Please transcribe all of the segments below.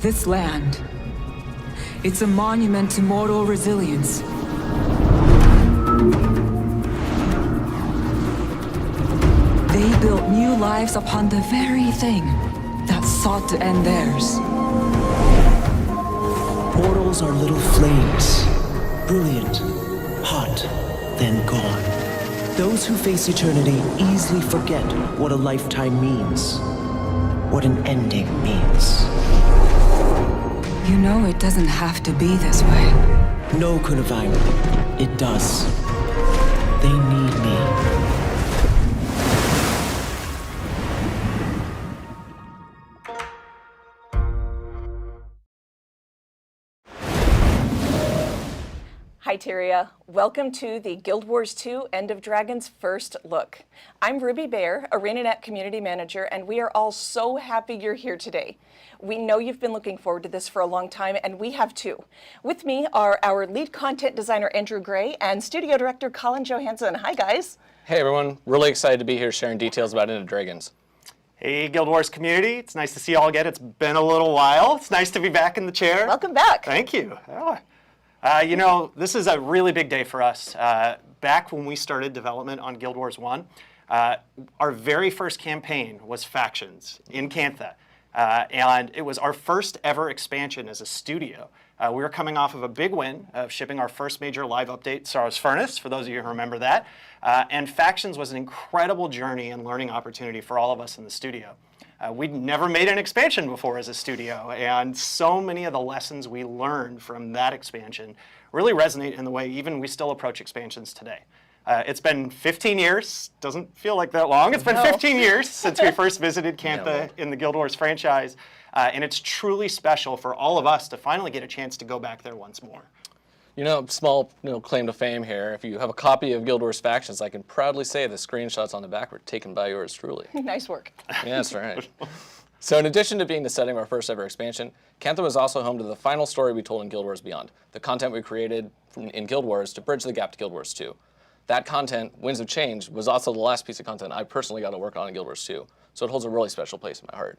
This land, it's a monument to mortal resilience. They built new lives upon the very thing that sought to end theirs. Portals are little flames, brilliant, hot, then gone. Those who face eternity easily forget what a lifetime means, what an ending means. You know it doesn't have to be this way. No, Kunavang, it does. They need me. Hi Tyria, welcome to the Guild Wars 2 End of Dragons First Look. I'm Ruby Bear, Arenanet Community Manager, and we are all so happy you're here today. We know you've been looking forward to this for a long time, and we have too. With me are our lead content designer Andrew Gray and studio director Colin Johansson. Hi guys. Hey everyone, really excited to be here sharing details about End of Dragons. Hey Guild Wars community, it's nice to see you all again. It's been a little while. It's nice to be back in the chair. Welcome back. Thank you. You know, this is a really big day for us. Back when we started development on Guild Wars 1, our very first campaign was Factions in Cantha. And it was our first ever expansion as a studio. We were coming off of a big win of shipping our first major live update, Sorrow's Furnace, for those of you who remember that. And Factions was an incredible journey and learning opportunity for all of us in the studio. We'd never made an expansion before as a studio, and so many of the lessons we learned from that expansion really resonate in the way even we still approach expansions today. It's been 15 years, doesn't feel like that long. It's been 15 years since we first visited Cantha in the Guild Wars franchise, and it's truly special for all of us to finally get a chance to go back there once more. You know, small claim to fame here. If you have a copy of Guild Wars Factions, I can proudly say the screenshots on the back were taken by yours truly. Nice work. Yeah, that's right. So in addition to being the setting of our first ever expansion, Cantha was also home to the final story we told in Guild Wars Beyond, the content we created in Guild Wars to bridge the gap to Guild Wars 2. That content, Winds of Change, was also the last piece of content I personally got to work on in Guild Wars 2, so it holds a really special place in my heart.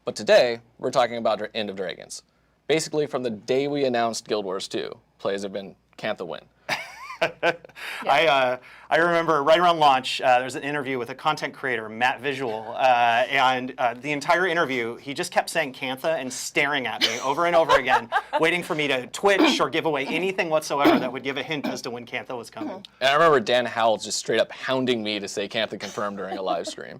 But today, we're talking about End of Dragons. Basically, from the day we announced Guild Wars 2, plays have been Cantha win. I remember right around launch, there was an interview with a content creator, Matt Visual, and the entire interview, he just kept saying Cantha and staring at me over and over again, waiting for me to twitch or give away anything whatsoever that would give a hint as to when Cantha was coming. And I remember Dan Howell just straight up hounding me to say Cantha confirmed during a live stream.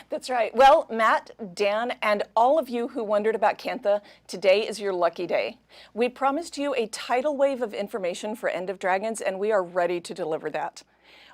That's right. Well, Matt, Dan, and all of you who wondered about Cantha, today is your lucky day. We promised you a tidal wave of information for End of Dragons, and we are ready to deliver that.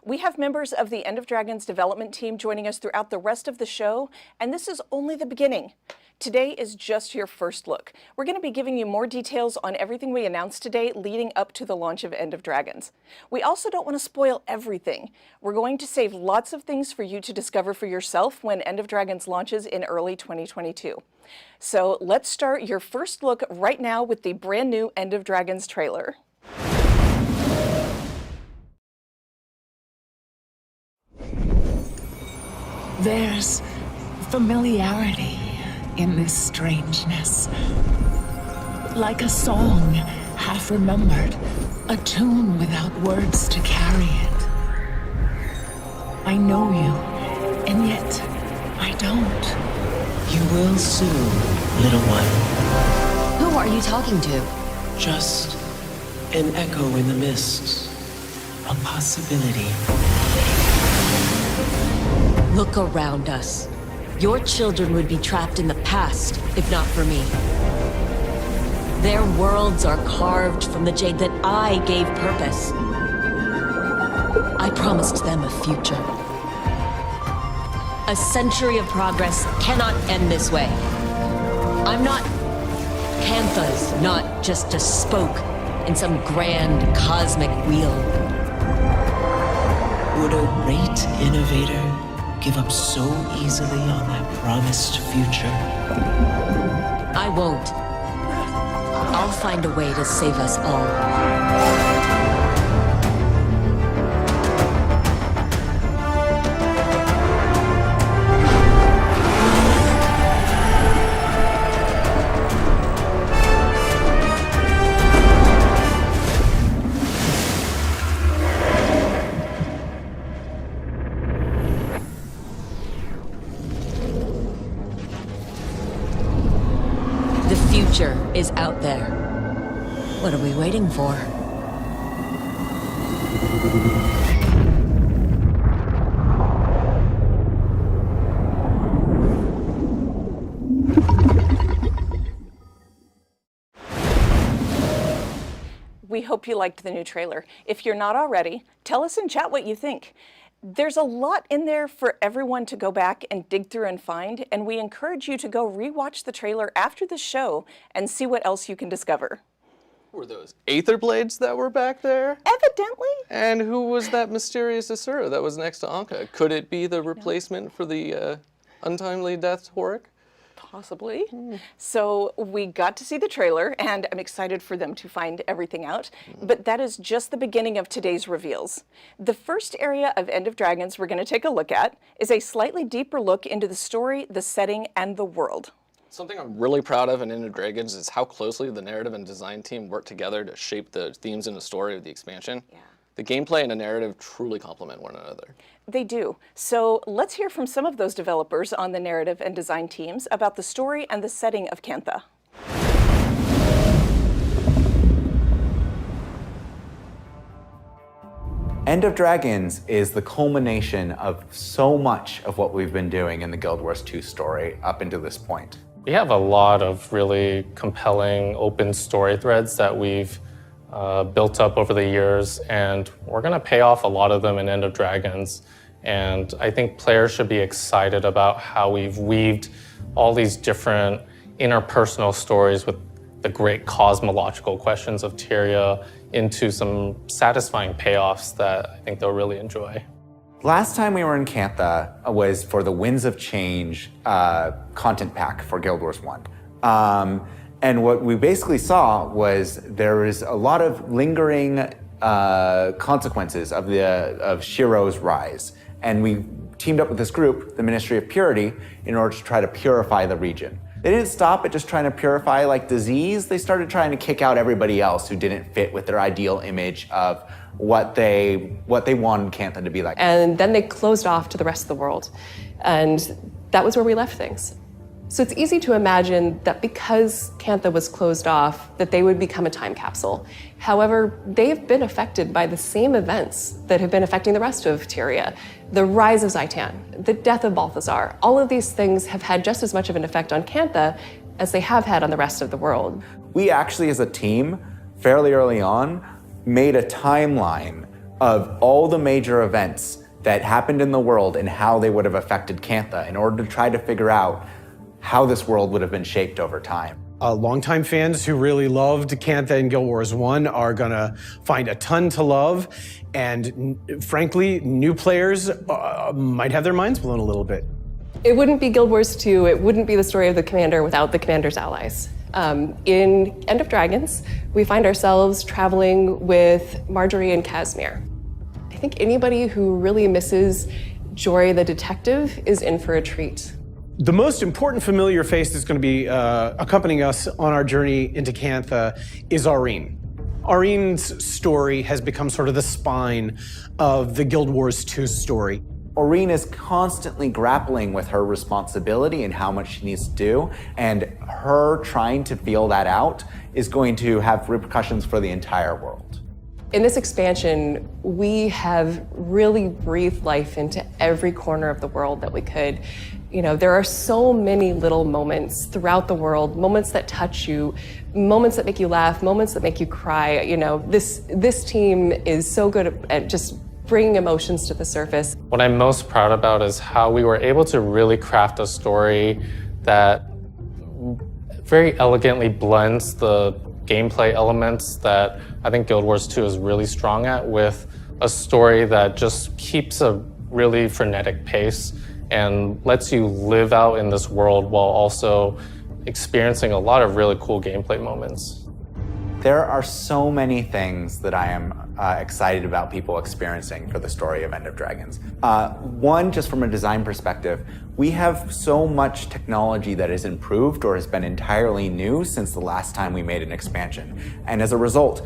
We have members of the End of Dragons development team joining us throughout the rest of the show, and this is only the beginning. Today is just your first look. We're going to be giving you more details on everything we announced today leading up to the launch of End of Dragons. We also don't want to spoil everything. We're going to save lots of things for you to discover for yourself when End of Dragons launches in early 2022. So let's start your first look right now with the brand new End of Dragons trailer. There's familiarity in this strangeness. Like a song half remembered, a tune without words to carry it. I know you, and yet I don't. You will soon, little one. Who are you talking to? Just an echo in the mist. A possibility. Look around us. Your children would be trapped in the past, if not for me. Their worlds are carved from the jade that I gave purpose. I promised them a future. A century of progress cannot end this way. I'm not... Cantha's not just a spoke in some grand cosmic wheel. Would a great innovator give up so easily on that promised future? I won't. I'll find a way to save us all. future is out there. What are we waiting for? We hope you liked the new trailer. If you're not already, tell us in chat what you think. There's a lot in there for everyone to go back and dig through and find, and we encourage you to go rewatch the trailer after the show and see what else you can discover. Were those Aether Blades that were back there? Evidently. And who was that mysterious Asura that was next to Anka? Could it be the replacement for the untimely death Horik? Possibly. So we got to see the trailer, and I'm excited for them to find everything out. But that is just the beginning of today's reveals. The first area of End of Dragons we're going to take a look at is a slightly deeper look into the story, the setting, and the world. Something I'm really proud of in End of Dragons is how closely the narrative and design team worked together to shape the themes and the story of the expansion. Yeah. The gameplay and the narrative truly complement one another. They do. So let's hear from some of those developers on the narrative and design teams about the story and the setting of Cantha. End of Dragons is the culmination of so much of what we've been doing in the Guild Wars 2 story up until this point. We have a lot of really compelling open story threads that we've built up over the years, and we're going to pay off a lot of them in End of Dragons. And I think players should be excited about how we've weaved all these different interpersonal stories with the great cosmological questions of Tyria into some satisfying payoffs that I think they'll really enjoy. Last time we were in Cantha was for the Winds of Change content pack for Guild Wars 1. And what we basically saw was there was a lot of lingering consequences of Shiro's rise. And we teamed up with this group, the Ministry of Purity, in order to try to purify the region. They didn't stop at just trying to purify like disease. They started trying to kick out everybody else who didn't fit with their ideal image of what they wanted Cantha to be like. And then they closed off to the rest of the world. And that was where we left things. So it's easy to imagine that because Cantha was closed off, that they would become a time capsule. However, they've been affected by the same events that have been affecting the rest of Tyria. The rise of Zaitan, the death of Balthazar, all of these things have had just as much of an effect on Cantha as they have had on the rest of the world. We actually, as a team, fairly early on, made a timeline of all the major events that happened in the world and how they would have affected Cantha in order to try to figure out how this world would have been shaped over time. Longtime fans who really loved Cantha and Guild Wars 1 are gonna find a ton to love, and frankly, new players might have their minds blown a little bit. It wouldn't be Guild Wars 2, it wouldn't be the story of the commander without the commander's allies. In End of Dragons, we find ourselves traveling with Marjorie and Casimir. I think anybody who really misses Jory the detective is in for a treat. The most important familiar face that's going to be accompanying us on our journey into Cantha is Aurene. Aurene's story has become sort of the spine of the Guild Wars 2 story. Aurene is constantly grappling with her responsibility and how much she needs to do, and her trying to feel that out is going to have repercussions for the entire world. In this expansion, we have really breathed life into every corner of the world that we could. You know, there are so many little moments throughout the world, moments that touch you, moments that make you laugh, moments that make you cry. You know, this team is so good at just bringing emotions to the surface. What I'm most proud about is how we were able to really craft a story that very elegantly blends the gameplay elements that I think Guild Wars 2 is really strong at, with a story that just keeps a really frenetic pace and lets you live out in this world while also experiencing a lot of really cool gameplay moments. There are so many things that I am excited about people experiencing for the story of End of Dragons. One, just from a design perspective, we have so much technology that is improved or has been entirely new since the last time we made an expansion. And as a result,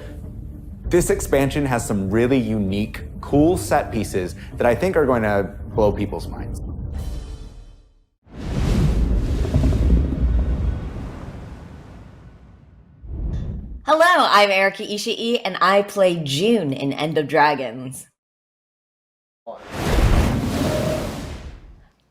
this expansion has some really unique, cool set pieces that I think are going to blow people's minds. Hello, I'm ERIKA ISHII, and I play June in End of Dragons.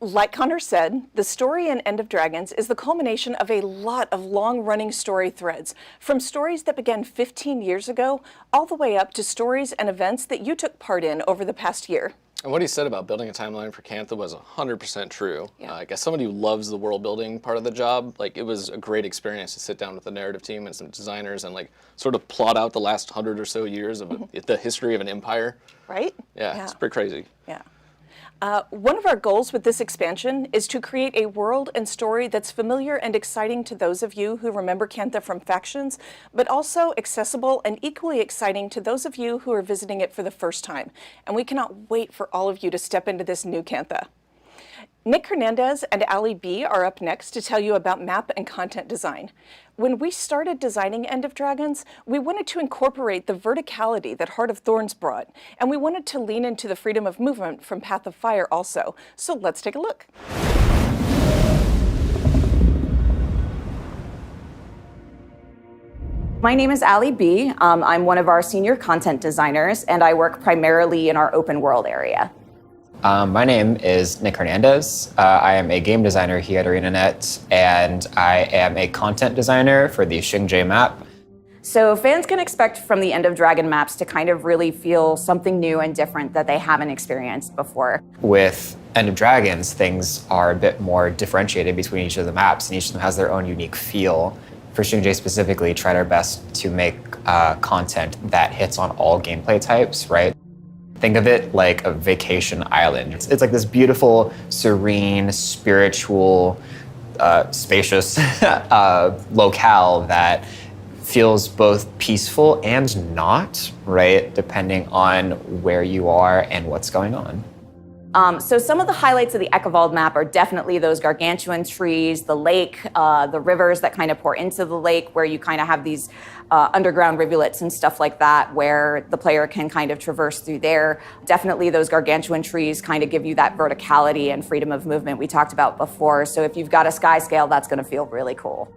Like Connor said, the story in End of Dragons is the culmination of a lot of long-running story threads, from stories that began 15 years ago, all the way up to stories and events that you took part in over the past year. And what he said about building a timeline for Cantha was 100% true. Yeah. I guess somebody who loves the world building part of the job, like it was a great experience to sit down with the narrative team and some designers and like sort of plot out the last 100 or so years of the history of an empire. Right? Yeah, it's pretty crazy. Yeah. One of our goals with this expansion is to create a world and story that's familiar and exciting to those of you who remember Cantha from Factions, but also accessible and equally exciting to those of you who are visiting it for the first time. And we cannot wait for all of you to step into this new Cantha. Nick Hernandez and Ali B are up next to tell you about map and content design. When we started designing End of Dragons, we wanted to incorporate the verticality that Heart of Thorns brought, and we wanted to lean into the freedom of movement from Path of Fire also. So let's take a look. My name is Ali B. I'm one of our senior content designers, and I work primarily in our open world area. My name is Nick Hernandez. I am a game designer here at Arenanet, and I am a content designer for the Xingjie map. So fans can expect from the End of Dragon maps to kind of really feel something new and different that they haven't experienced before. With End of Dragons, things are a bit more differentiated between each of the maps, and each of them has their own unique feel. For Xingjie specifically, tried our best to make content that hits on all gameplay types, right? Think of it like a vacation island. It's like this beautiful, serene, spiritual, spacious locale that feels both peaceful and not, right? Depending on where you are and what's going on. So some of the highlights of the Ekavald map are definitely those gargantuan trees, the lake, the rivers that kind of pour into the lake, where you kind of have these underground rivulets and stuff like that, where the player can kind of traverse through there. Definitely those gargantuan trees kind of give you that verticality and freedom of movement we talked about before. So if you've got a sky scale, that's going to feel really cool.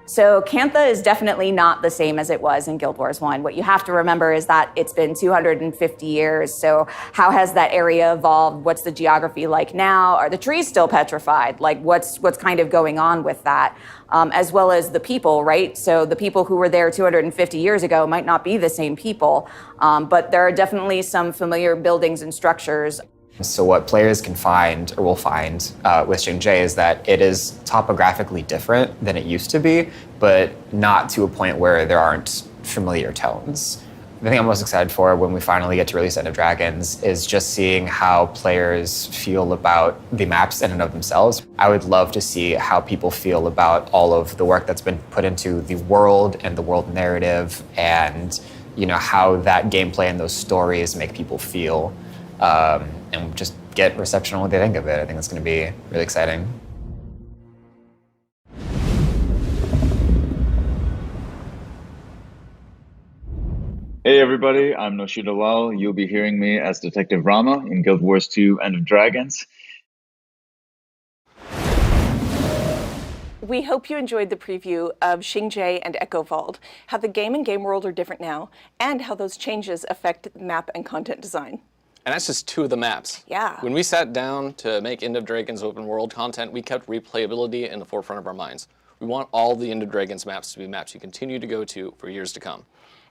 So Cantha is definitely not the same as it was in Guild Wars 1. What you have to remember is that it's been 250 years. So how has that area evolved? What's the geography like now? Are the trees still petrified? Like what's kind of going on with that? As well as the people, right? So the people who were there 250 years ago might not be the same people, but there are definitely some familiar buildings and structures. So what players can find, or will find, with Xingjie is that it is topographically different than it used to be, but not to a point where there aren't familiar tones. The thing I'm most excited for when we finally get to release End of Dragons is just seeing how players feel about the maps in and of themselves. I would love to see how people feel about all of the work that's been put into the world and the world narrative, and how that gameplay and those stories make people feel. And just get reception on what they think of it. I think that's going to be really exciting. Hey everybody, I'm NOSHIR. You'll be hearing me as Detective Rama in Guild Wars 2 End of Dragons. We hope you enjoyed the preview of Xingjie and Ekavald, how the game and game world are different now, and how those changes affect map and content design. And that's just 2 of the maps. Yeah. When we sat down to make End of Dragons open world content, we kept replayability in the forefront of our minds. We want all the End of Dragons maps to be maps you continue to go to for years to come.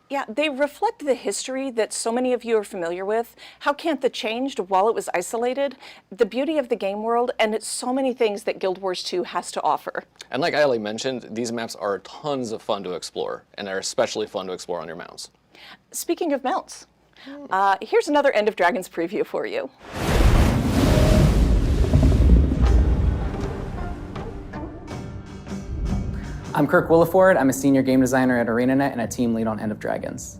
Yeah, they reflect the history that so many of you are familiar with, how Cantha changed while it was isolated, the beauty of the game world, and it's so many things that Guild Wars 2 has to offer. And like Ali mentioned, these maps are tons of fun to explore, and they're especially fun to explore on your mounts. Speaking of mounts, here's another End of Dragons preview for you. I'm Kirk Williford. I'm a senior game designer at Arenanet and a team lead on End of Dragons.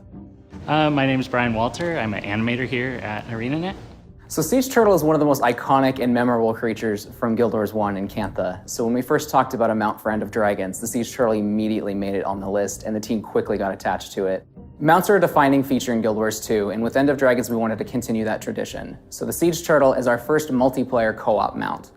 My name is Brian Walter. I'm an animator here at Arenanet. So Siege Turtle is one of the most iconic and memorable creatures from Guild Wars 1 and Cantha. So when we first talked about a mount for End of Dragons, the Siege Turtle immediately made it on the list, and the team quickly got attached to it. Mounts are a defining feature in Guild Wars 2, and with End of Dragons, we wanted to continue that tradition. So the Siege Turtle is our first multiplayer co-op mount.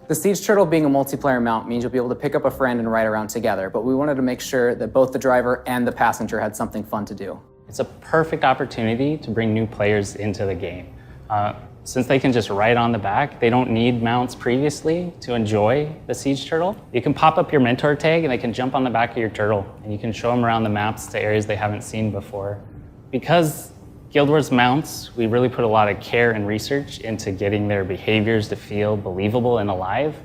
The siege turtle being a multiplayer mount means you'll be able to pick up a friend and ride around together, but we wanted to make sure that both the driver and the passenger had something fun to do. It's a perfect opportunity to bring new players into the game. Since they can just ride on the back, they don't need mounts previously to enjoy the siege turtle. You can pop up your mentor tag and they can jump on the back of your turtle and you can show them around the maps to areas they haven't seen before. Because Guild Wars mounts, we really put a lot of care and research into getting their behaviors to feel believable and alive.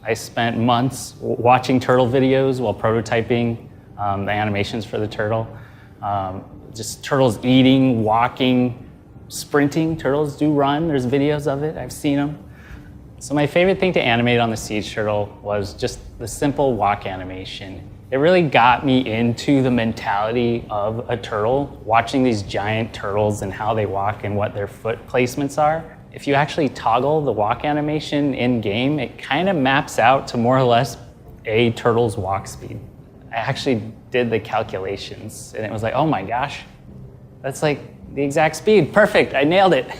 I spent months watching turtle videos while prototyping the animations for the turtle. Just turtles eating, walking, sprinting. Turtles do run, there's videos of it, I've seen them. So my favorite thing to animate on the siege turtle was just the simple walk animation. It really got me into the mentality of a turtle, watching these giant turtles and how they walk and what their foot placements are. If you actually toggle the walk animation in-game, it kind of maps out to more or less a turtle's walk speed. I actually did the calculations and it was like, oh my gosh, that's like the exact speed. Perfect, I nailed it.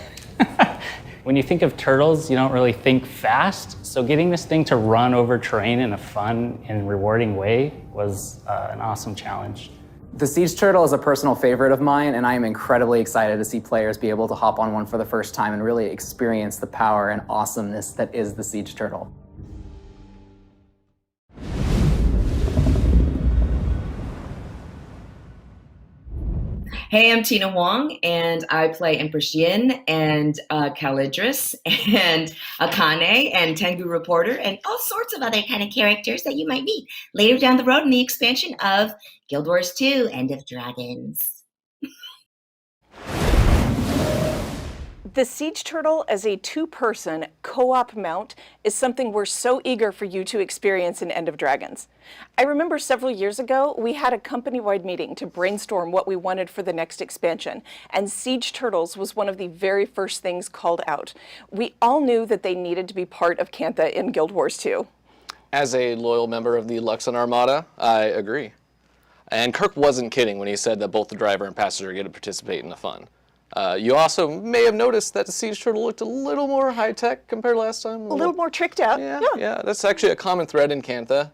When you think of turtles, you don't really think fast. So getting this thing to run over terrain in a fun and rewarding way was an awesome challenge. The siege turtle is a personal favorite of mine, and I am incredibly excited to see players be able to hop on one for the first time and really experience the power and awesomeness that is the siege turtle. Hey, I'm Tina Huang, and I play Empress Yin and Calidris and Akane and Tengu Reporter and all sorts of other kind of characters that you might meet later down the road in the expansion of Guild Wars 2 End of Dragons. The siege turtle as a two-person co-op mount is something we're so eager for you to experience in End of Dragons. I remember several years ago, we had a company-wide meeting to brainstorm what we wanted for the next expansion, and siege turtles was one of the very first things called out. We all knew that they needed to be part of Cantha in Guild Wars 2. As a loyal member of the Luxon Armada, I agree. And Kirk wasn't kidding when he said that both the driver and passenger get to participate in the fun. You also may have noticed that the siege turtle looked a little more high-tech compared to last time. A little more tricked out. Yeah, that's actually a common thread in Cantha.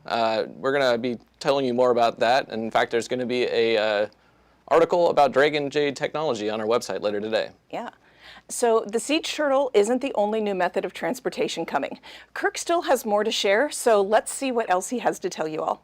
We're going to be telling you more about that. And in fact, there's going to be a article about Dragon Jade technology on our website later today. Yeah. So the siege turtle isn't the only new method of transportation coming. Kirk still has more to share, so let's see what else he has to tell you all.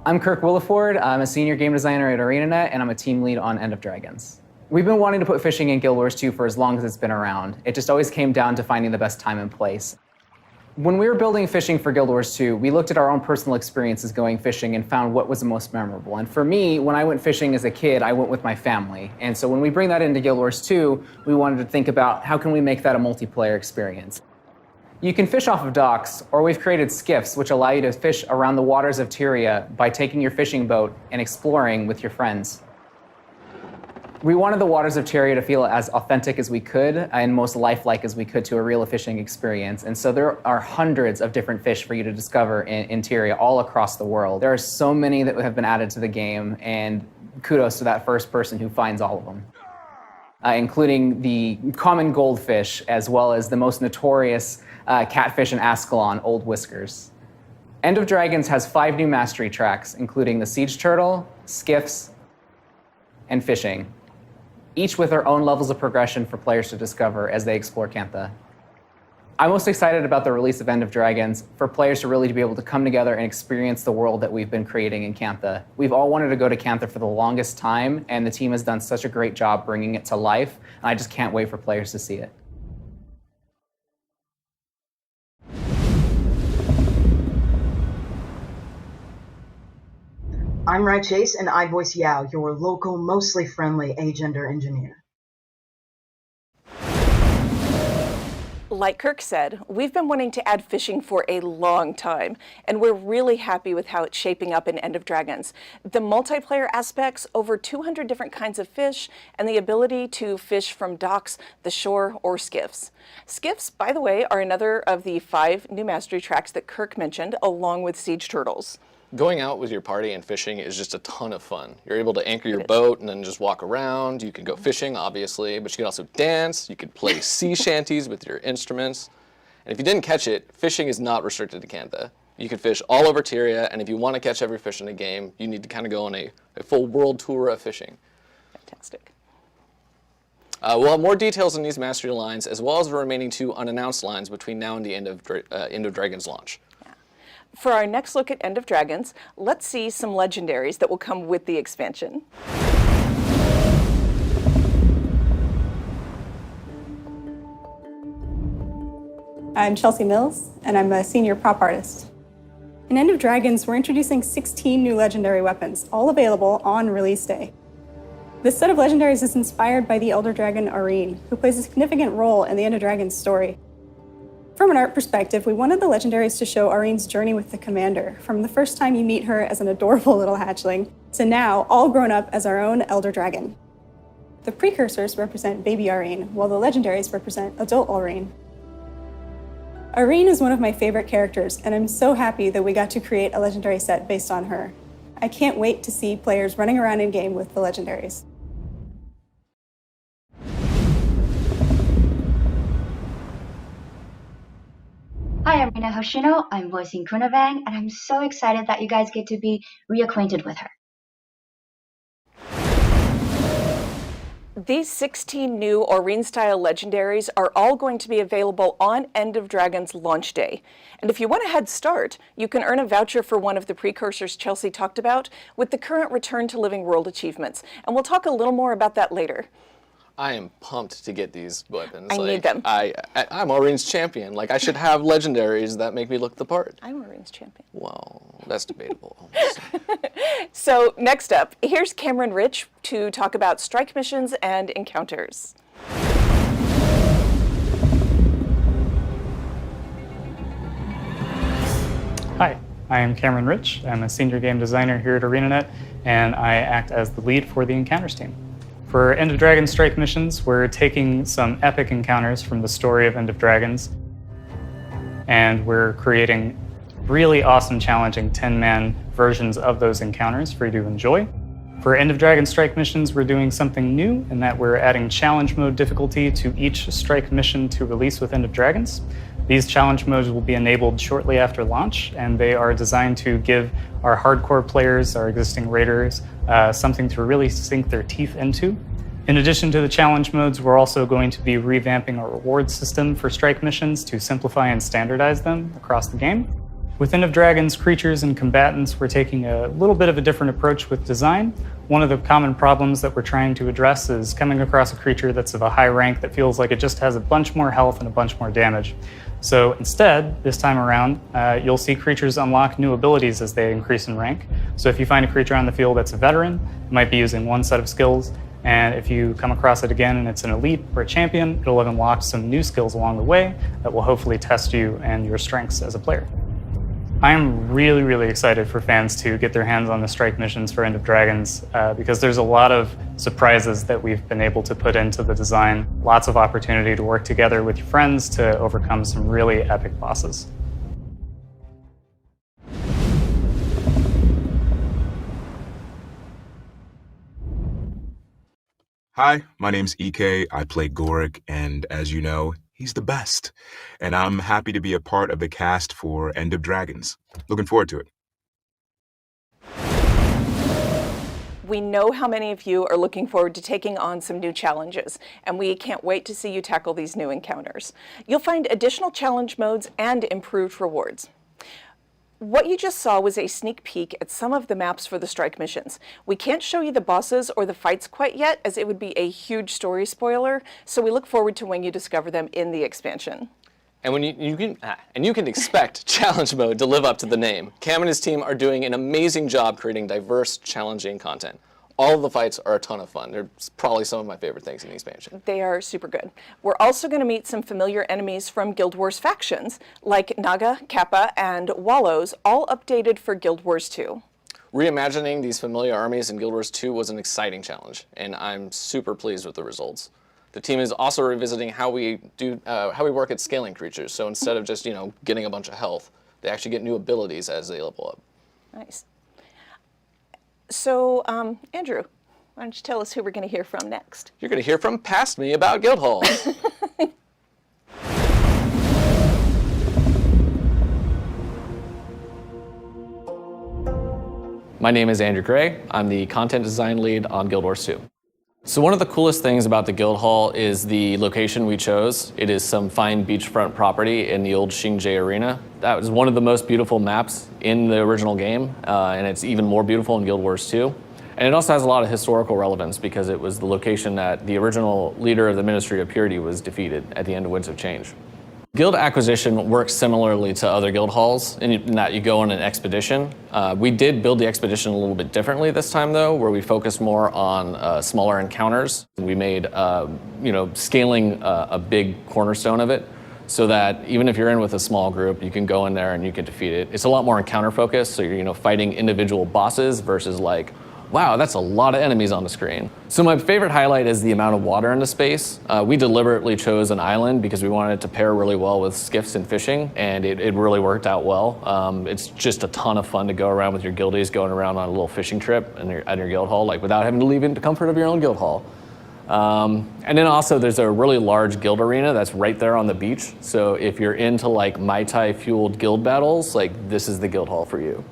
I'm Kirk Williford. I'm a senior game designer at Arenanet, and I'm a team lead on End of Dragons. We've been wanting to put fishing in Guild Wars 2 for as long as it's been around. It just always came down to finding the best time and place. When we were building fishing for Guild Wars 2, we looked at our own personal experiences going fishing and found what was the most memorable. And for me, when I went fishing as a kid, I went with my family. And so when we bring that into Guild Wars 2, we wanted to think about how can we make that a multiplayer experience. You can fish off of docks, or we've created SKIFFS, which allow you to fish around the waters of Tyria by taking your fishing boat and exploring with your friends. We wanted the waters of Tyria to feel as authentic as we could and most lifelike as we could to a real fishing experience. And so there are hundreds of different fish for you to discover in Tyria all across the world. There are so many that have been added to the game, and kudos to that first person who finds all of them. Including the common goldfish, as well as the most notorious catfish in Ascalon, Old Whiskers. End of Dragons has 5 new mastery tracks, including the Siege Turtle, SKIFFS, and Fishing, each with their own levels of progression for players to discover as they explore Cantha. I'm most excited about the release of End of Dragons for players to really be able to come together and experience the world that we've been creating in Cantha. We've all wanted to go to Cantha for the longest time, and the team has done such a great job bringing it to life, and I just can't wait for players to see it. I'm Rai Chase, and I voice Yao, your local, mostly friendly agender engineer. Like Kirk said, we've been wanting to add fishing for a long time, and we're really happy with how it's shaping up in End of Dragons. The multiplayer aspects, over 200 different kinds of fish, and the ability to fish from docks, the shore, or SKIFFS. SKIFFS, by the way, are another of the 5 new mastery tracks that Kirk mentioned, along with Siege Turtles. Going out with your party and fishing is just a ton of fun. You're able to anchor your boat and then just walk around. You can go fishing, obviously, but you can also dance. You could play sea shanties with your instruments. And if you didn't catch it, fishing is not restricted to Cantha. You can fish all over Tyria, and if you want to catch every fish in a game, you need to kind of go on a full world tour of fishing. Fantastic. We'll have more details on these mastery lines, as well as the remaining 2 unannounced lines between now and the end of Dragons launch. For our next look at End of Dragons, let's see some legendaries that will come with the expansion. I'm Chelsea Mills, and I'm a senior prop artist. In End of Dragons, we're introducing 16 new legendary weapons, all available on release day. This set of legendaries is inspired by the Elder Dragon Arenanet, who plays a significant role in the End of Dragons story. From an art perspective, we wanted the legendaries to show Arena's journey with the commander, from the first time you meet her as an adorable little hatchling, to now all grown up as our own Elder Dragon. The precursors represent baby Arenanet, while the legendaries represent adult Arenanet. Arenanet is one of my favorite characters, and I'm so happy that we got to create a legendary set based on her. I can't wait to see players running around in-game with the legendaries. Hi, I'm RINA HOSHINO. I'm voicing Kunavang, and I'm so excited that you guys get to be reacquainted with her. These 16 new Arenanet-style legendaries are all going to be available on End of Dragons launch day. And if you want a head start, you can earn a voucher for one of the precursors Chelsea talked about with the current Return to Living World achievements. And we'll talk a little more about that later. I am pumped to get these weapons. I need them. I'm Arena's champion. Like, I should have legendaries that make me look the part. I'm Arena's champion. Well, that's debatable. So next up, here's Cameron Rich to talk about strike missions and encounters. Hi, I am Cameron Rich. I'm a senior game designer here at Arenanet, and I act as the lead for the encounters team. For End of Dragons strike missions, we're taking some epic encounters from the story of End of Dragons, and we're creating really awesome, challenging 10-man versions of those encounters for you to enjoy. For End of Dragons strike missions, we're doing something new in that we're adding challenge mode difficulty to each strike mission to release with End of Dragons. These challenge modes will be enabled shortly after launch, and they are designed to give our hardcore players, our existing raiders, something to really sink their teeth into. In addition to the challenge modes, we're also going to be revamping our reward system for strike missions to simplify and standardize them across the game. With End of Dragons creatures and combatants, we're taking a little bit of a different approach with design. One of the common problems that we're trying to address is coming across a creature that's of a high rank that feels like it just has a bunch more health and a bunch more damage. So instead, this time around, you'll see creatures unlock new abilities as they increase in rank. So if you find a creature on the field that's a veteran, it might be using one set of skills, and if you come across it again and it's an elite or a champion, it'll have unlocked some new skills along the way that will hopefully test you and your strengths as a player. I am really, really excited for fans to get their hands on the strike missions for End of Dragons because there's a lot of surprises that we've been able to put into the design. Lots of opportunity to work together with your friends to overcome some really epic bosses. Hi, my name's EK. I play Goric, and as you know, he's the best. And I'm happy to be a part of the cast for End of Dragons. Looking forward to it. We know how many of you are looking forward to taking on some new challenges, and we can't wait to see you tackle these new encounters. You'll find additional challenge modes and improved rewards. What you just saw was a sneak peek at some of the maps for the strike missions. We can't show you the bosses or the fights quite yet, as it would be a huge story spoiler, so we look forward to when you discover them in the expansion. And when you can expect challenge mode to live up to the name. Cam and his team are doing an amazing job creating diverse, challenging content. All of the fights are a ton of fun. They're probably some of my favorite things in the expansion. They are super good. We're also going to meet some familiar enemies from Guild Wars factions, like Naga, Kappa, and Wallows, all updated for Guild Wars 2. Reimagining these familiar armies in Guild Wars 2 was an exciting challenge, and I'm super pleased with the results. The team is also revisiting how we work at scaling creatures. So instead of just getting a bunch of health, they actually get new abilities as they level up. Nice. So, Andrew, why don't you tell us who we're going to hear from next? You're going to hear from Past Me about guild halls. My name is Andrew Gray. I'm the content design lead on Guild Wars 2. So one of the coolest things about the guild hall is the location we chose. It is some fine beachfront property in the old Xingje Arena. That was one of the most beautiful maps in the original game, and it's even more beautiful in Guild Wars 2. And it also has a lot of historical relevance because it was the location that the original leader of the Ministry of Purity was defeated at the end of Winds of Change. Guild acquisition works similarly to other guild halls in that you go on an expedition. We did build the expedition a little bit differently this time though, where we focused more on smaller encounters. We made scaling a big cornerstone of it so that even if you're in with a small group, you can go in there and you can defeat it. It's a lot more encounter focused, so you're fighting individual bosses versus like, wow, that's a lot of enemies on the screen. So my favorite highlight is the amount of water in the space. We deliberately chose an island because we wanted it to pair really well with skiffs and fishing, and it really worked out well. It's just a ton of fun to go around with your guildies, going around on a little fishing trip at your guild hall, like without having to leave into the comfort of your own guild hall. And then also there's a really large guild arena that's right there on the beach. So if you're into like Mai Tai fueled guild battles, like this is the guild hall for you.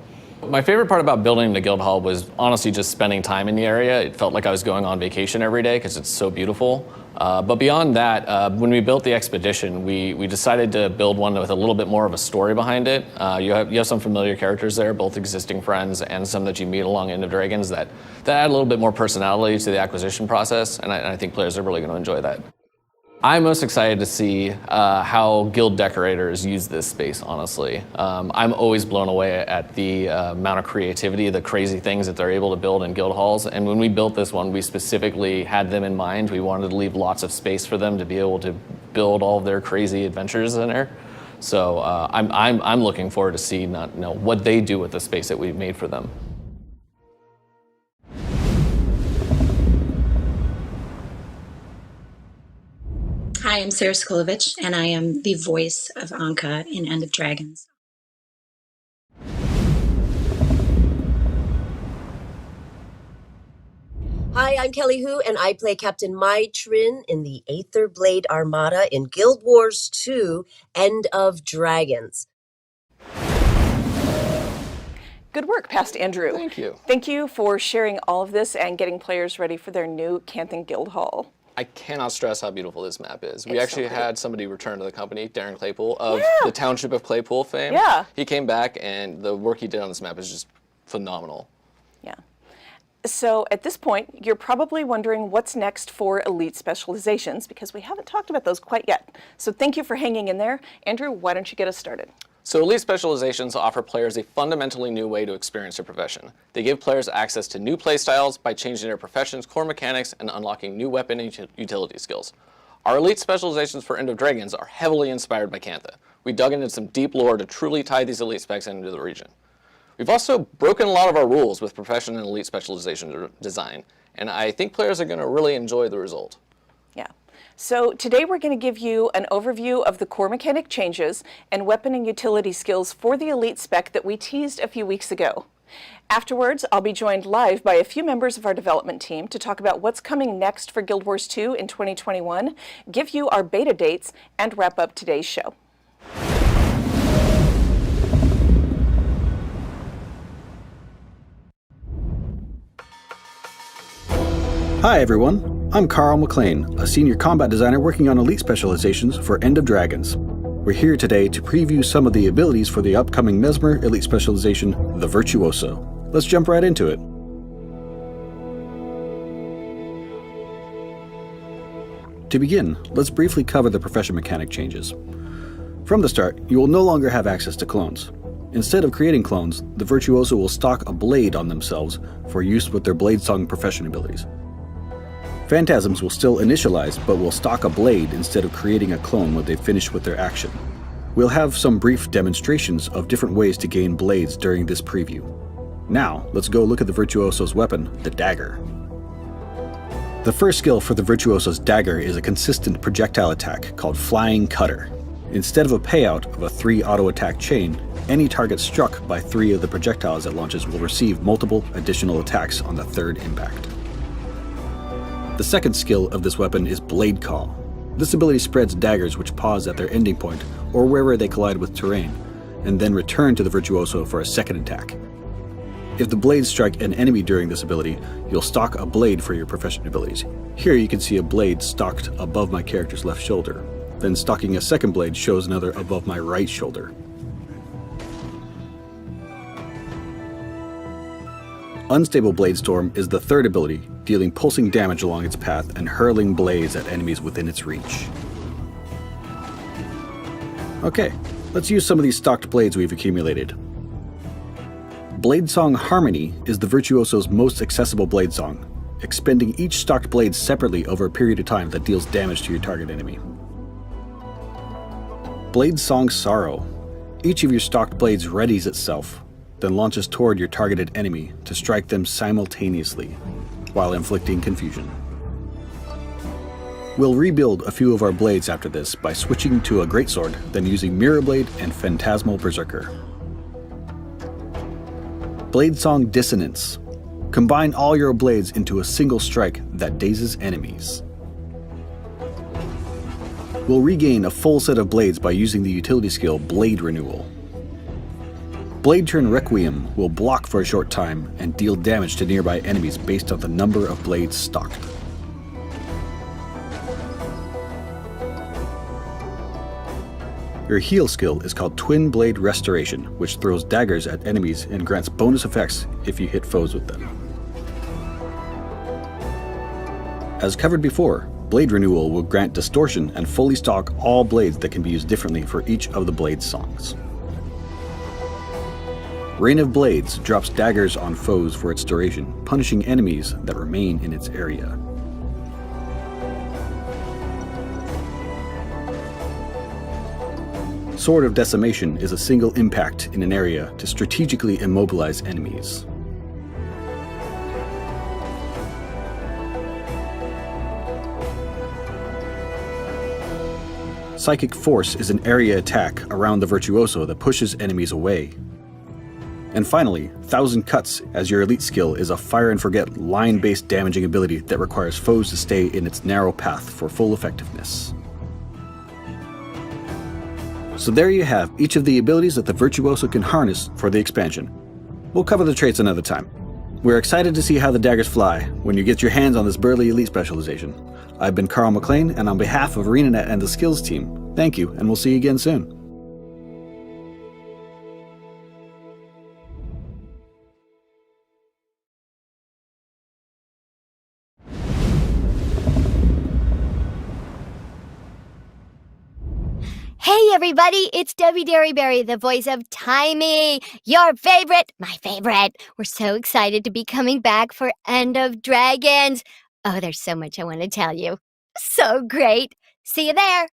My favorite part about building the guild hall was honestly just spending time in the area. It felt like I was going on vacation every day because it's so beautiful. But beyond that, when we built the expedition, we decided to build one with a little bit more of a story behind it. You have some familiar characters there, both existing friends and some that you meet along End of Dragons that add a little bit more personality to the acquisition process, and I think players are really going to enjoy that. I'm most excited to see how guild decorators use this space, honestly. I'm always blown away at the amount of creativity, the crazy things that they're able to build in guild halls. And when we built this one, we specifically had them in mind. We wanted to leave lots of space for them to be able to build all of their crazy adventures in there. So I'm looking forward to see what they do with the space that we've made for them. Hi, I'm Sarah Sokolovich, and I am the voice of Anka in End of Dragons. Hi, I'm Kelly Hu, and I play Captain Mai Trin in the Aether Blade Armada in Guild Wars 2, End of Dragons. Good work, Past Andrew. Thank you. Thank you for sharing all of this and getting players ready for their new Cantha Guild Hall. I cannot stress how beautiful this map is. We It's actually so had somebody return to the company, Darren Claypool of the Township of Claypool fame. Yeah. He came back and the work he did on this map is just phenomenal. Yeah. So at this point, you're probably wondering what's next for elite specializations because we haven't talked about those quite yet. So thank you for hanging in there. Andrew, why don't you get us started? So elite specializations offer players a fundamentally new way to experience their profession. They give players access to new playstyles by changing their profession's core mechanics and unlocking new weapon and utility skills. Our elite specializations for End of Dragons are heavily inspired by Cantha. We dug into some deep lore to truly tie these elite specs into the region. We've also broken a lot of our rules with profession and elite specialization design, and I think players are going to really enjoy the result. Yeah. So today we're going to give you an overview of the core mechanic changes and weapon and utility skills for the elite spec that we teased a few weeks ago. Afterwards, I'll be joined live by a few members of our development team to talk about what's coming next for Guild Wars 2 in 2021, give you our beta dates, and wrap up today's show. Hi everyone, I'm Carl McLean, a senior combat designer working on elite specializations for End of Dragons. We're here today to preview some of the abilities for the upcoming Mesmer elite specialization, the Virtuoso. Let's jump right into it. To begin, let's briefly cover the profession mechanic changes. From the start, you will no longer have access to clones. Instead of creating clones, the Virtuoso will stock a blade on themselves for use with their blade song profession abilities. Phantasms will still initialize, but will stock a blade instead of creating a clone when they finish with their action. We'll have some brief demonstrations of different ways to gain blades during this preview. Now, let's go look at the Virtuoso's weapon, the dagger. The first skill for the Virtuoso's dagger is a consistent projectile attack called Flying Cutter. Instead of a payout of a 3 auto attack chain, any target struck by 3 of the projectiles it launches will receive multiple additional attacks on the 3rd impact. The second skill of this weapon is Blade Call. This ability spreads daggers which pause at their ending point or wherever they collide with terrain, and then return to the Virtuoso for a second attack. If the blades strike an enemy during this ability, you'll stock a blade for your proficient abilities. Here you can see a blade stocked above my character's left shoulder. Then stocking a second blade shows another above my right shoulder. Unstable Blade Storm is the 3rd ability, dealing pulsing damage along its path and hurling blades at enemies within its reach. Okay, let's use some of these stocked blades we've accumulated. Blade Song Harmony is the Virtuoso's most accessible blade song, expending each stocked blade separately over a period of time that deals damage to your target enemy. Blade Song Sorrow. Each of your stocked blades readies itself, then launches toward your targeted enemy to strike them simultaneously, while inflicting confusion. We'll rebuild a few of our blades after this by switching to a greatsword, then using Mirror Blade and Phantasmal Berserker. Blade Song Dissonance. Combine all your blades into a single strike that dazes enemies. We'll regain a full set of blades by using the utility skill Blade Renewal. Blade Turn Requiem will block for a short time and deal damage to nearby enemies based on the number of blades stocked. Your heal skill is called Twin Blade Restoration, which throws daggers at enemies and grants bonus effects if you hit foes with them. As covered before, Blade Renewal will grant distortion and fully stock all blades that can be used differently for each of the blade songs. Rain of Blades drops daggers on foes for its duration, punishing enemies that remain in its area. Sword of Decimation is a single impact in an area to strategically immobilize enemies. Psychic Force is an area attack around the Virtuoso that pushes enemies away. And finally, Thousand Cuts, as your elite skill, is a fire and forget line-based damaging ability that requires foes to stay in its narrow path for full effectiveness. So there you have each of the abilities that the Virtuoso can harness for the expansion. We'll cover the traits another time. We're excited to see how the daggers fly when you get your hands on this burly elite specialization. I've been Carl McLean, and on behalf of Arenanet and the Skills team, thank you, and we'll see you again soon. Hey everybody, it's Debbie Derryberry, the voice of Timey, your favorite, my favorite. We're so excited to be coming back for End of Dragons. Oh, there's so much I want to tell you. So great. See you there.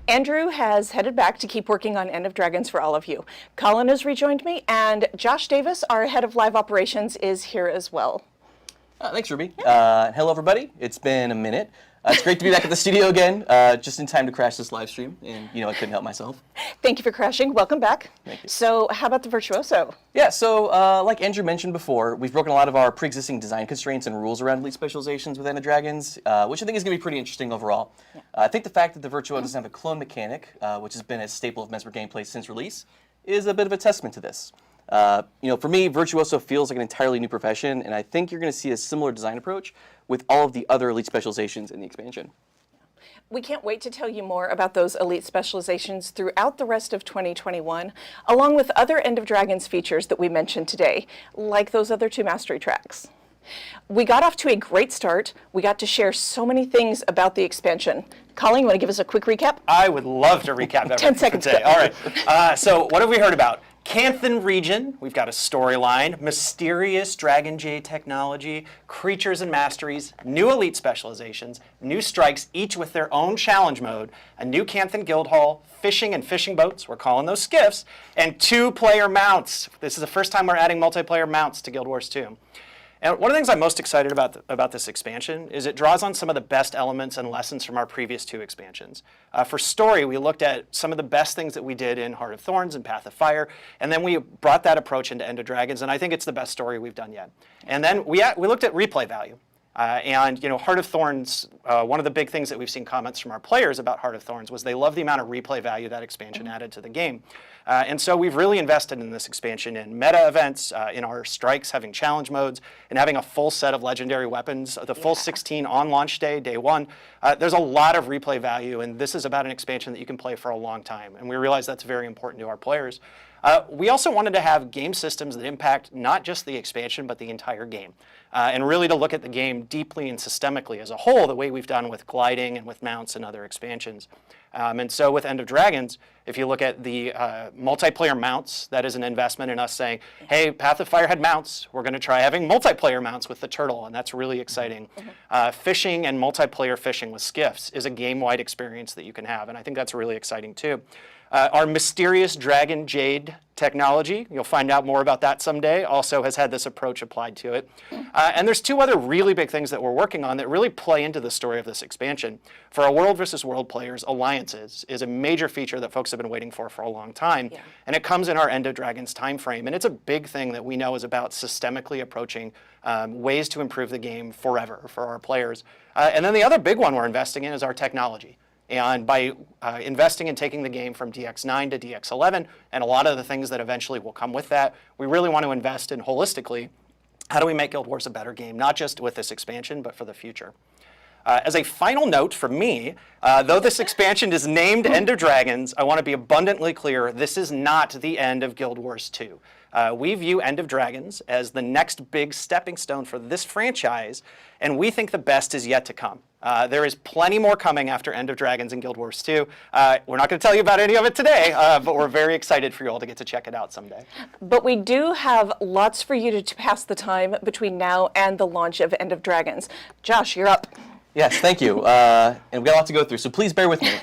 Andrew has headed back to keep working on End of Dragons for all of you. Colin has rejoined me, and Josh Davis, our head of live operations, is here as well. Thanks, Ruby. Hello, everybody. It's been a minute. It's great to be back at the studio again, just in time to crash this live stream, and I couldn't help myself. Thank you for crashing. Welcome back. Thank you. So how about the Virtuoso? Yeah, so like Andrew mentioned before, we've broken a lot of our pre-existing design constraints and rules around elite specializations with End of Dragons, which I think is going to be pretty interesting overall. Yeah. I think the fact that the Virtuoso doesn't have a clone mechanic, which has been a staple of Mesmer gameplay since release, is a bit of a testament to this. For me, Virtuoso feels like an entirely new profession, and I think you're going to see a similar design approach with all of the other elite specializations in the expansion. We can't wait to tell you more about those elite specializations throughout the rest of 2021, along with other End of Dragons features that we mentioned today, like those other 2 mastery tracks. We got off to a great start. We got to share so many things about the expansion. Colin, you want to give us a quick recap? I would love to recap everything 10 seconds. today. All right. So what have we heard about? Canthan region, we've got a storyline, mysterious Dragon Jade technology, creatures and masteries, new elite specializations, new strikes, each with their own challenge mode, a new Canthan guild hall, fishing and fishing boats, we're calling those SKIFFS, and 2-player mounts. This is the first time we're adding multiplayer mounts to Guild Wars 2. And one of the things I'm most excited about this expansion is it draws on some of the best elements and lessons from our previous 2 expansions. For story, we looked at some of the best things that we did in Heart of Thorns and Path of Fire, and then we brought that approach into End of Dragons, and I think it's the best story we've done yet. And then we looked at replay value. And Heart of Thorns, one of the big things that we've seen comments from our players about Heart of Thorns was they love the amount of replay value that expansion added to the game. And so we've really invested in this expansion in meta events, in our strikes having challenge modes, and having a full set of legendary weapons, the full 16 on launch day 1. There's a lot of replay value, and this is about an expansion that you can play for a long time. And we realize that's very important to our players. We also wanted to have game systems that impact not just the expansion, but the entire game. And really to look at the game deeply and systemically as a whole, the way we've done with gliding and with mounts and other expansions. And so with End of Dragons, if you look at the multiplayer mounts, that is an investment in us saying, hey, Path of Fire had mounts. We're going to try having multiplayer mounts with the turtle, and that's really exciting. Fishing and multiplayer fishing with SKIFFS is a game-wide experience that you can have, and I think that's really exciting too. Our mysterious dragon jade technology, you'll find out more about that someday, also has had this approach applied to it. And there's 2 other really big things that we're working on that really play into the story of this expansion. For our world versus world players, alliances is a major feature that folks have been waiting for a long time. And it comes in our End of Dragons timeframe. And it's a big thing that we know is about systemically approaching ways to improve the game forever for our players. And then the other big one we're investing in is our technology. And by investing in taking the game from DX9 to DX11, and a lot of the things that eventually will come with that, we really want to invest in holistically, how do we make Guild Wars a better game, not just with this expansion, but for the future. As a final note from me, though this expansion is named End of Dragons, I want to be abundantly clear, this is not the end of Guild Wars 2. We view End of Dragons as the next big stepping stone for this franchise, and we think the best is yet to come. There is plenty more coming after End of Dragons and Guild Wars 2. We're not going to tell you about any of it today, but we're very excited for you all to get to check it out someday. But we do have lots for you to pass the time between now and the launch of End of Dragons. Josh, you're up. Yes, thank you. And we've got a lot to go through, so please bear with me.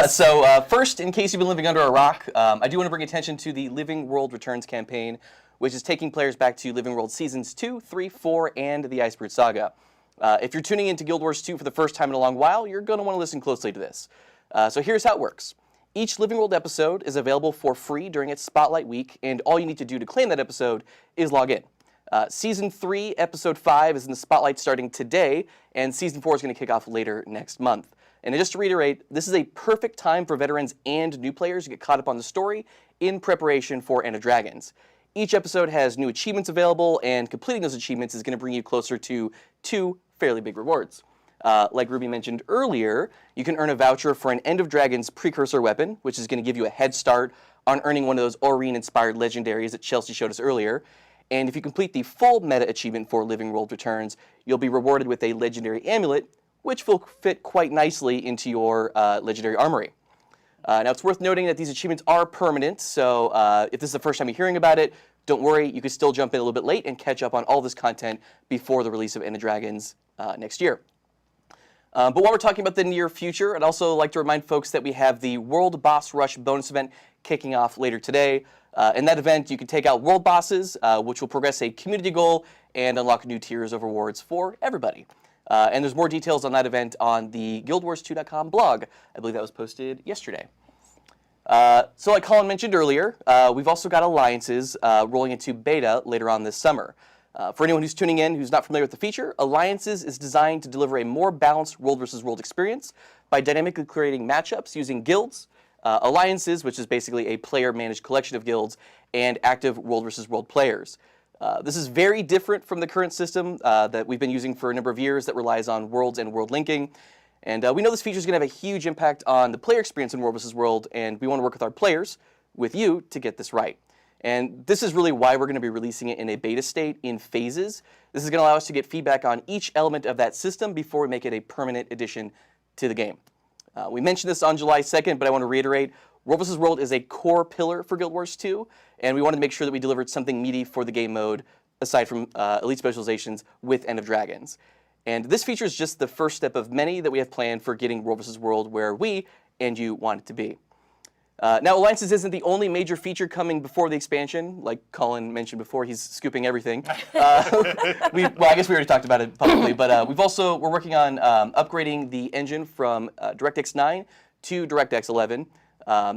So first, in case you've been living under a rock, I do want to bring attention to the Living World Returns campaign, which is taking players back to Living World Seasons 2, 3, 4, and the Iceberg Saga. If you're tuning into Guild Wars 2 for the first time in a long while, you're going to want to listen closely to this. So here's how it works. Each Living World episode is available for free during its Spotlight Week, and all you need to do to claim that episode is log in. Season 3, Episode 5 is in the Spotlight starting today, and Season 4 is going to kick off later next month. And just to reiterate, this is a perfect time for veterans and new players to get caught up on the story in preparation for End of Dragons. Each episode has new achievements available, and completing those achievements is going to bring you closer to 2 fairly big rewards. Like Ruby mentioned earlier, you can earn a voucher for an End of Dragons precursor weapon, which is going to give you a head start on earning one of those Aurene-inspired legendaries that Chelsea showed us earlier. And if you complete the full meta achievement for Living World Returns, you'll be rewarded with a legendary amulet, which will fit quite nicely into your legendary armory. Now, it's worth noting that these achievements are permanent, so if this is the first time you're hearing about it, don't worry, you can still jump in a little bit late and catch up on all this content before the release of End of Dragons next year. But while we're talking about the near future, I'd also like to remind folks that we have the World Boss Rush bonus event kicking off later today. In that event, you can take out world bosses, which will progress a community goal and unlock new tiers of rewards for everybody. And there's more details on that event on the guildwars2.com blog. I believe that was posted yesterday. So like Colin mentioned earlier, we've also got alliances rolling into beta later on this summer. For anyone who's tuning in who's not familiar with the feature, Alliances is designed to deliver a more balanced world versus world experience by dynamically creating matchups using guilds, alliances, which is basically a player-managed collection of guilds, and active world versus world players. This is very different from the current system that we've been using for a number of years that relies on worlds and world linking. And we know this feature is going to have a huge impact on the player experience in world versus world, and we want to work with our players, with you, to get this right. And this is really why we're going to be releasing it in a beta state in phases. This is going to allow us to get feedback on each element of that system before we make it a permanent addition to the game. We mentioned this on July 2nd, but I want to reiterate, World vs. World is a core pillar for Guild Wars 2, and we wanted to make sure that we delivered something meaty for the game mode, aside from Elite Specializations with End of Dragons. And this feature is just the first step of many that we have planned for getting World vs. World where we and you want it to be. Now, Alliances isn't the only major feature coming before the expansion. Like Colin mentioned before, he's scooping everything. Well, I guess we already talked about it publicly, but we're working on upgrading the engine from DirectX 9 to DirectX 11.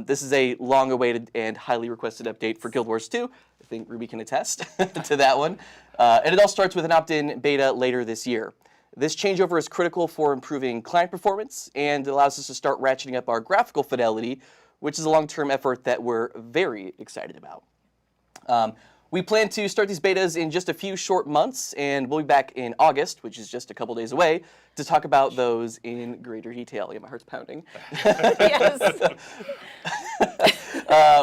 This is a long-awaited and highly requested update for Guild Wars 2. I think Ruby can attest to that one. And it all starts with an opt-in beta later this year. This changeover is critical for improving client performance and allows us to start ratcheting up our graphical fidelity, which is a long-term effort that we're very excited about. We plan to start these betas in just a few short months, and we'll be back in August, which is just a couple days away, to talk about those in greater detail. Yeah, my heart's pounding. Yes.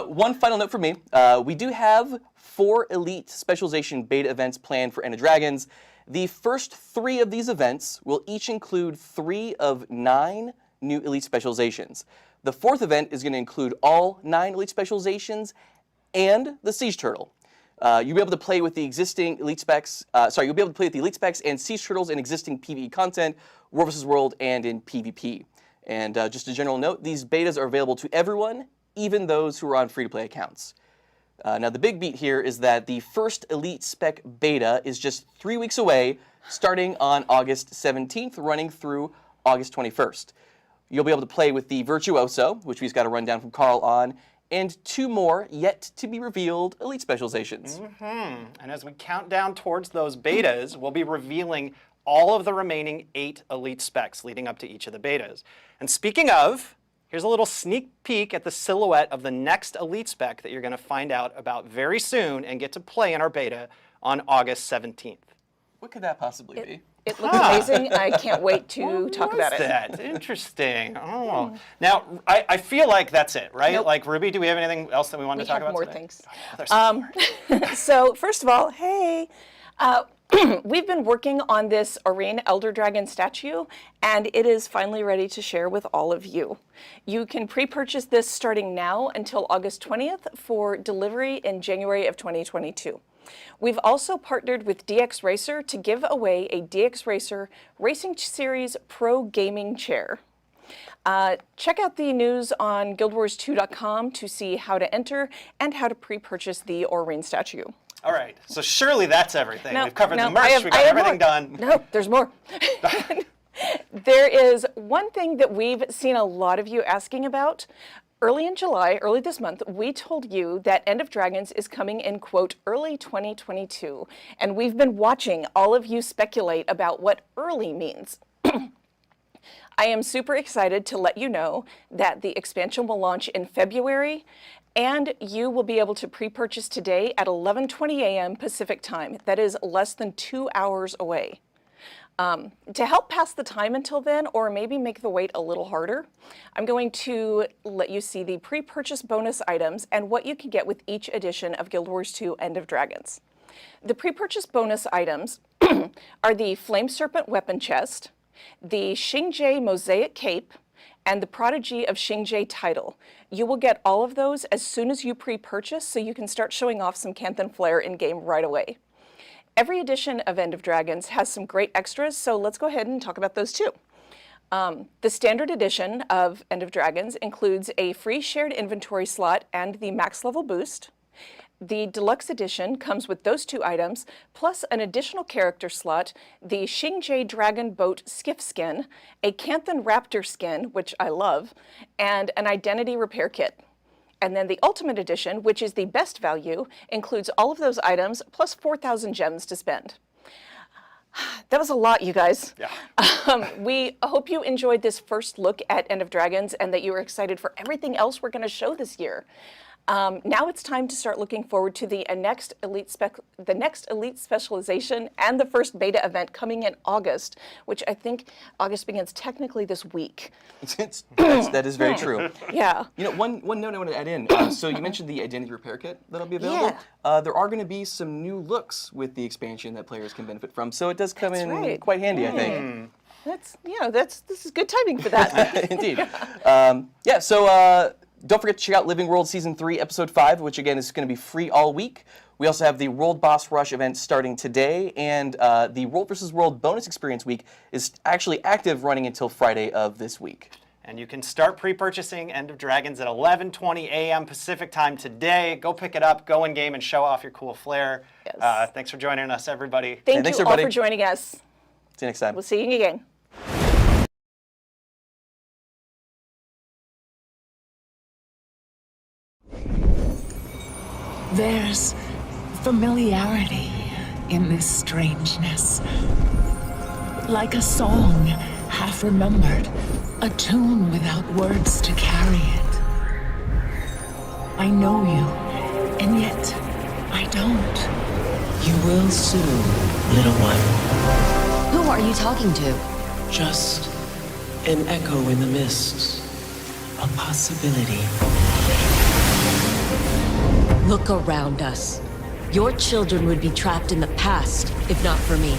One final note from me. We do have 4 Elite Specialization beta events planned for End of Dragons. The first 3 of these events will each include 3 of 9 new Elite Specializations. The 4th event is going to include all 9 Elite Specializations and the Siege Turtle. You'll be able to play with the existing Elite Specs, you'll be able to play with the Elite Specs and Siege Turtles in existing PvE content, World vs. World, and in PvP. And just a general note, these betas are available to everyone, even those who are on free-to-play accounts. Now, the big beat here is that the first Elite Spec beta is just 3 weeks away, starting on August 17th, running through August 21st. You'll be able to play with the Virtuoso, which we've got a rundown from Carl on, and 2 more yet-to-be-revealed Elite Specializations. And as we count down towards those betas, we'll be revealing all of the remaining 8 Elite Specs leading up to each of the betas. And speaking of, here's a little sneak peek at the silhouette of the next Elite Spec that you're going to find out about very soon and get to play in our beta on August 17th. What could that possibly be? It looks amazing. I can't wait to talk about it. That? Interesting. Oh. Now, I feel like that's it, right? Nope. Like, Ruby, do we have anything else that we want to talk about more today? things. So, first of all, hey, we've been working on this Arena Elder Dragon statue, and it is finally ready to share with all of you. You can pre-purchase this starting now until August 20th for delivery in January of 2022. We've also partnered with DX Racer to give away a DX Racer Racing Series Pro Gaming Chair. Check out the news on guildwars2.com to see how to enter and how to pre-purchase the Aurene statue. All right, so surely that's everything. No, We've covered no, the merch, we've got everything done. No, there's more. There is one thing that we've seen a lot of you asking about. Early in July, early this month, we told you that End of Dragons is coming in, quote, early 2022. And we've been watching all of you speculate about what early means. I am super excited to let you know that the expansion will launch in February, and you will be able to pre-purchase today at 11:20 a.m. Pacific time. That is less than 2 hours away. To help pass the time until then, or maybe make the wait a little harder, I'm going to let you see the pre-purchase bonus items and what you can get with each edition of Guild Wars 2 End of Dragons. The pre-purchase bonus items are the Flame Serpent Weapon Chest, the Xingje Mosaic Cape, and the Prodigy of Xingje title. You will get all of those as soon as you pre-purchase, so you can start showing off some Cantha flair in-game right away. Every edition of End of Dragons has some great extras, so let's go ahead and talk about those too. The standard edition of End of Dragons includes a free shared inventory slot and the max level boost. The deluxe edition comes with those 2 items, plus an additional character slot, the Xingje Dragon Boat Skiff skin, a Cantha Raptor skin, which I love, and an identity repair kit. And then the Ultimate Edition, which is the best value, includes all of those items plus 4,000 gems to spend. That was a lot, you guys. Yeah. We hope you enjoyed this first look at End of Dragons and that you are excited for everything else we're going to show this year. Now it's time to start looking forward to the next Elite Specialization and the first beta event coming in August, which I think August begins technically this week. That is very true. Yeah. You know, one note I want to add in. So you mentioned the identity repair kit that'll be available. Yeah. There are going to be some new looks with the expansion that players can benefit from. So it does come in quite handy, I think. This is good timing for that. Indeed. Don't forget to check out Living World Season 3, Episode 5, which again is going to be free all week. We also have the World Boss Rush event starting today, and the World vs. World Bonus Experience Week is actually active running until Friday of this week. And you can start pre-purchasing End of Dragons at 11:20 a.m. Pacific time today. Go pick it up, go in game, and show off your cool flair. Yes. Thanks for joining us, everybody. Thank you all for joining us. See you next time. We'll see you again. There's familiarity in this strangeness. Like a song, half remembered, a tune without words to carry it. I know you, and yet I don't. You will soon, little one. Who are you talking to? Just an echo in the mist. A possibility. Look around us. Your children would be trapped in the past, if not for me.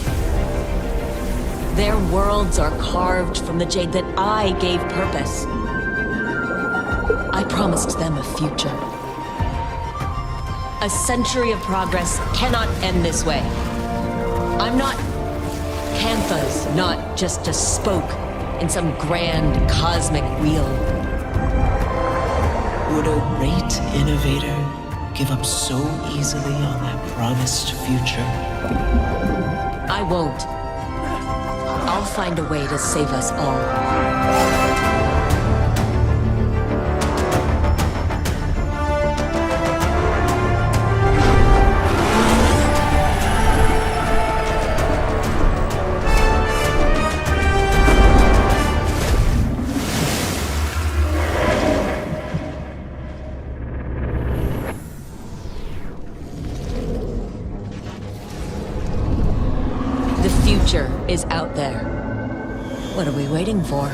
Their worlds are carved from the jade that I gave purpose. I promised them a future. A century of progress cannot end this way. I'm not... Cantha's not just a spoke in some grand cosmic wheel. Would a great innovator give up so easily on that promised future? I won't. I'll find a way to save us all. Is out there. What are we waiting for?